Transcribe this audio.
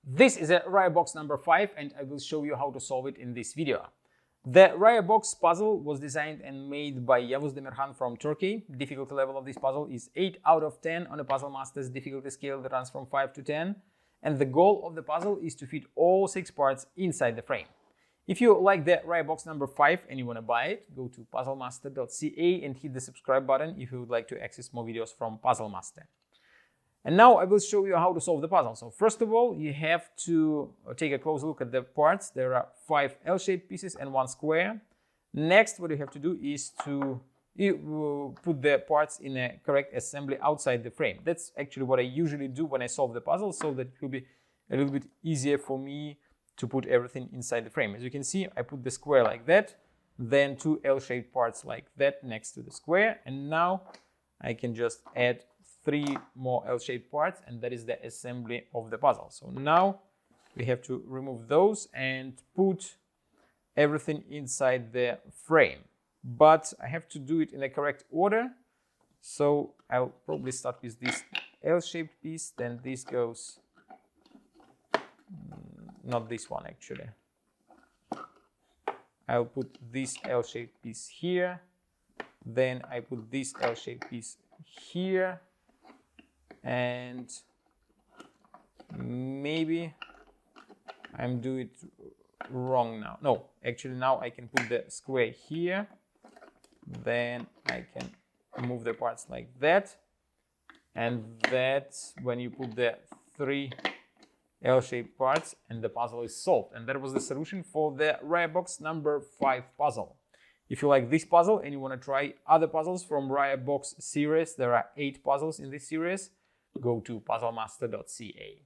This is a Raya Box number 5 and I will show you how to solve it in this video. The Raya Box puzzle was designed and made by Yavuz Demirhan from Turkey. Difficulty level of this puzzle is 8 out of 10 on a Puzzle Master's difficulty scale that runs from 5 to 10. And the goal of the puzzle is to fit all 6 parts inside the frame. If you like the Raya Box number 5 and you want to buy it, go to puzzlemaster.ca and hit the subscribe button if you would like to access more videos from Puzzle Master. And now I will show you how to solve the puzzle. So first of all, you have to take a close look at the parts. There are 5 L-shaped pieces and 1 square. Next, what you have to do is to put the parts in a correct assembly outside the frame. That's actually what I usually do when I solve the puzzle, so that it will be a little bit easier for me to put everything inside the frame. As you can see, I put the square like that, then 2 L-shaped parts like that next to the square, and now I can just add 3 more L-shaped parts, and that is the assembly of the puzzle. So now we have to remove those and put everything inside the frame. But I have to do it in the correct order. So I'll probably start with this L-shaped piece, then this goes, not this one actually. I'll put this L-shaped piece here, then I put this L-shaped piece here, and maybe I'm doing it wrong now. No, actually now I can put the square here, then I can move the parts like that, and that's when you put the 3 L-shaped parts and the puzzle is solved. And that was the solution for the Raya Box number 5 puzzle. If you like this puzzle and you want to try other puzzles from Raya Box series, there are 8 puzzles in this series, go to puzzlemaster.ca.